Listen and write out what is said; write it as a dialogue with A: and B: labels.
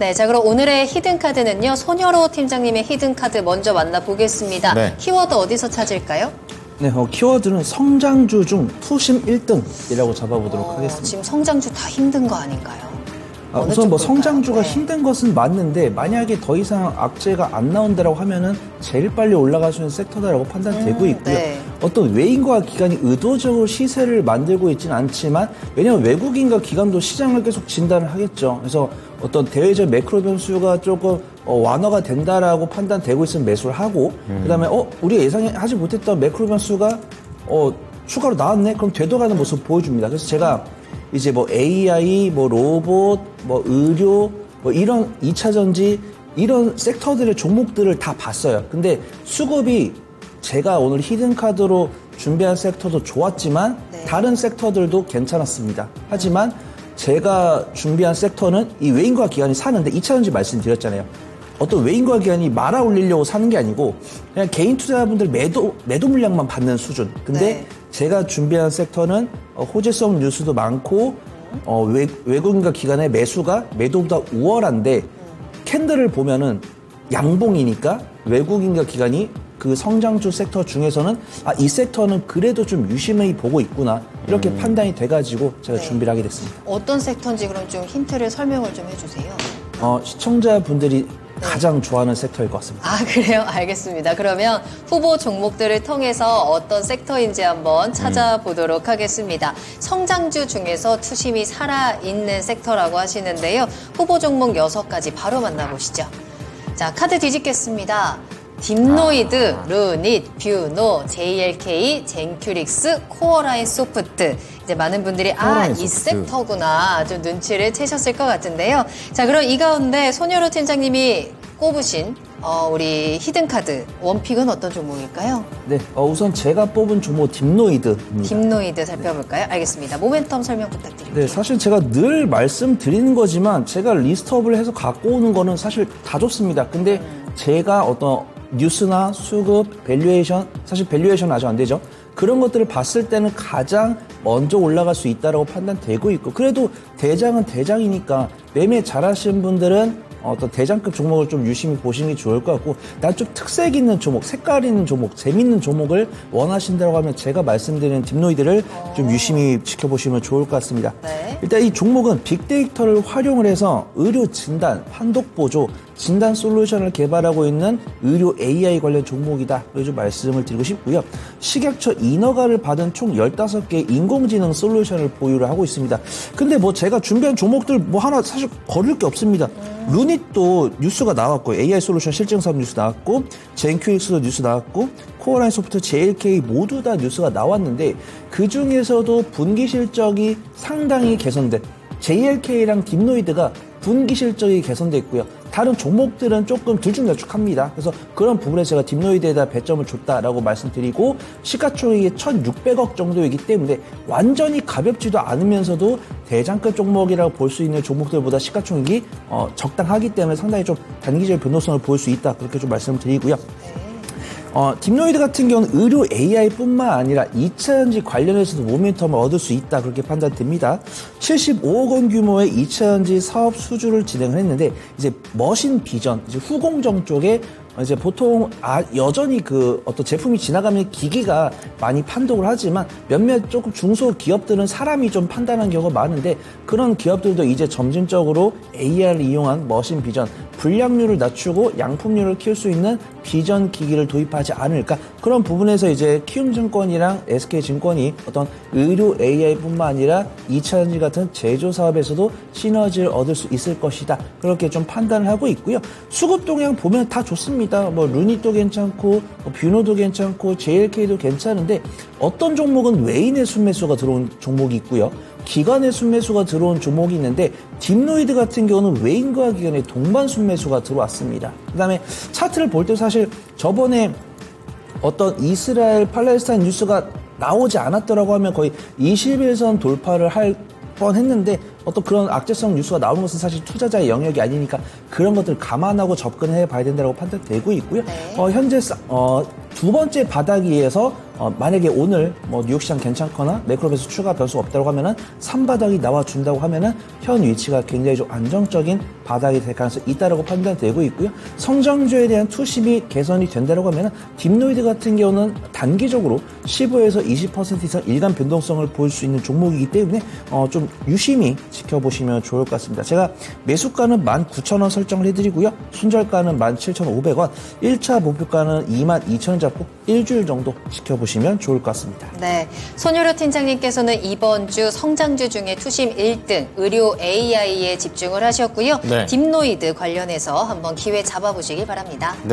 A: 네, 자 그럼 오늘의 히든카드는요. 손여로 팀장님의 히든카드 먼저 만나보겠습니다.
B: 네.
A: 키워드 어디서 찾을까요?
C: 네, 키워드는 성장주 중 투심 1등이라고 잡아보도록 하겠습니다.
A: 지금 성장주 다 힘든 거 아닌가요?
C: 우선 뭐 성장주가
A: 네.
C: 힘든 것은 맞는데 만약에 더 이상 악재가 안 나온다라고 하면은 제일 빨리 올라갈 수 있는 섹터다라고 판단되고 있고요.
A: 네.
C: 어떤 외인과 기관이 의도적으로 시세를 만들고 있지는 않지만 왜냐하면 외국인과 기관도 시장을 계속 진단을 하겠죠. 그래서 어떤 대외적 매크로 변수가 조금 완화가 된다라고 판단되고 있으면 매수를 하고 그다음에 우리가 예상하지 못했던 매크로 변수가 추가로 나왔네? 그럼 되돌아가는 모습 보여줍니다. 그래서 제가 이제 뭐 AI, 뭐 로봇, 뭐 의료, 뭐 이런 2차 전지 이런 섹터들의 종목들을 다 봤어요. 근데 수급이 제가 오늘 히든카드로 준비한 섹터도 좋았지만
A: 네.
C: 다른 섹터들도 괜찮았습니다. 하지만 제가 준비한 섹터는 이 외인과 기관이 사는데 2차 전지 말씀드렸잖아요. 어떤 외인과 기관이 말아 올리려고 사는 게 아니고 그냥 개인 투자자분들 매도 물량만 받는 수준. 근데
A: 네.
C: 제가 준비한 섹터는 호재성 뉴스도 많고 외국인과 기관의 매수가 매도보다 우월한데 캔들을 보면은 양봉이니까 외국인과 기관이 그 성장주 sek터 중에서는 이 섹터는 그래도 좀 유심히 보고 있구나 이렇게 판단이 돼가지고 제가
A: 네.
C: 준비를 하게 됐습니다.
A: 어떤 섹터인지 그럼 좀 힌트를 설명을 좀 해주세요.
C: 시청자분들이 가장 좋아하는 섹터일 것 같습니다.
A: 아, 그래요? 알겠습니다. 그러면 후보 종목들을 통해서 어떤 섹터인지 한번 찾아보도록 하겠습니다. 성장주 중에서 투심이 살아있는 섹터라고 하시는데요. 후보 종목 6가지 바로 만나보시죠. 자, 카드 뒤집겠습니다. 딥노이드, 루닛, 뷰노, JLK, 젠큐릭스, 코어라인 소프트. 이제 많은 분들이
B: 코어라인
A: 이
B: 소프트.
A: 섹터구나 좀 눈치를 채셨을 것 같은데요. 자, 그럼 이 가운데 손여로 팀장님이 꼽으신 우리 히든카드 원픽은 어떤 종목일까요?
C: 네, 우선 제가 뽑은 종목 딥노이드입니다.
A: 딥노이드 살펴볼까요? 알겠습니다. 모멘텀 설명 부탁드립니다.
C: 네, 사실 제가 늘 말씀드리는 거지만 제가 리스트업을 해서 갖고 오는 거는 사실 다 좋습니다. 근데 제가 어떤 뉴스나 수급, 밸류에이션, 사실 밸류에이션은 아직 안 되죠. 그런 것들을 봤을 때는 가장 먼저 올라갈 수 있다고 판단되고 있고 그래도 대장은 대장이니까 매매 잘하시는 분들은 어떤 대장급 종목을 좀 유심히 보시는 게 좋을 것 같고 난 좀 특색 있는 종목, 색깔 있는 종목, 재밌는 종목을 원하신다고 하면 제가 말씀드리는 딥노이드를 좀 유심히 지켜보시면 좋을 것 같습니다.
A: 네.
C: 일단 이 종목은 빅데이터를 활용을 해서 의료 진단, 판독 보조, 진단 솔루션을 개발하고 있는 의료 AI 관련 종목이다. 좀 말씀을 드리고 싶고요. 식약처 인허가를 받은 총 15개의 인공지능 솔루션을 보유를 하고 있습니다. 근데 뭐 제가 준비한 종목들 뭐 하나 사실 거를 게 없습니다. 루닛도 뉴스가 나왔고 AI 솔루션 실증 사업 뉴스 나왔고 젠큐릭스도 뉴스 나왔고 코어라인 소프트, JLK 모두 다 뉴스가 나왔는데 그 중에서도 분기 실적이 상당히 개선된 JLK랑 딥노이드가 분기 실적이 개선돼 있고요. 다른 종목들은 조금 들쭉날쭉합니다. 그래서 그런 부분에 제가 딥노이드에다 배점을 줬다라고 말씀드리고 시가총액이 1,600억 정도이기 때문에 완전히 가볍지도 않으면서도 대장급 종목이라고 볼 수 있는 종목들보다 시가총액이 적당하기 때문에 상당히 좀 단기적 변동성을 보일 수 있다. 그렇게 좀 말씀을 드리고요. 딥노이드 같은 경우는 의료 AI뿐만 아니라 2차전지 관련해서도 모멘텀을 얻을 수 있다 그렇게 판단됩니다. 75억 원 규모의 2차전지 사업 수주를 진행을 했는데 이제 머신 비전, 이제 후공정 쪽에 이제 보통 여전히 그 어떤 제품이 지나가면 기기가 많이 판독을 하지만 몇몇 조금 중소 기업들은 사람이 좀 판단하는 경우가 많은데 그런 기업들도 이제 점진적으로 AI를 이용한 머신 비전, 불량률을 낮추고 양품률을 키울 수 있는 비전 기기를 도입하지 않을까 그런 부분에서 이제 키움증권이랑 SK증권이 어떤 의료 AI뿐만 아니라 2차전지 같은 제조 사업에서도 시너지를 얻을 수 있을 것이다 그렇게 좀 판단을 하고 있고요. 수급 동향 보면 다 좋습니다. 뭐 루닛도 괜찮고 뷰노도 괜찮고 JLK도 괜찮은데 어떤 종목은 외인의 순매수가 들어온 종목이 있고요. 기관의 순매수가 들어온 종목이 있는데 딥노이드 같은 경우는 외인과 기관의 동반 순매수가 들어왔습니다. 그 다음에 차트를 볼 때 사실 저번에 어떤 이스라엘 팔레스타인 뉴스가 나오지 않았더라고 하면 거의 21선 돌파를 할 뻔했는데 어떤 그런 악재성 뉴스가 나오는 것은 사실 투자자의 영역이 아니니까 그런 것들을 감안하고 접근해 봐야 된다고 판단되고 있고요.
A: 네.
C: 현재 두 번째 바닥 위에서 만약에 오늘 뭐 뉴욕시장 괜찮거나 매크로 배수 추가 변수 없다고 하면은 3바닥이 나와준다고 하면은 현 위치가 굉장히 좀 안정적인 바닥이 될 가능성이 있다라고 판단되고 있고요. 성장주에 대한 투심이 개선이 된다고 하면은 딥노이드 같은 경우는 단기적으로 15에서 20% 이상 일간 변동성을 보일 수 있는 종목이기 때문에 좀 유심히 지켜보시면 좋을 것 같습니다. 제가 매수가는 19,000원 설정을 해드리고요. 손절가는 17,500원, 1차 목표가는 22,000원 잡고 일주일 정도 지켜보시면 좋을 것 같습니다.
A: 네, 손유료 팀장님께서는 이번 주 성장주 중에 투심 1등 의료 AI에 집중을 하셨고요.
B: 네.
A: 딥노이드 관련해서 한번 기회 잡아보시기 바랍니다.
B: 네.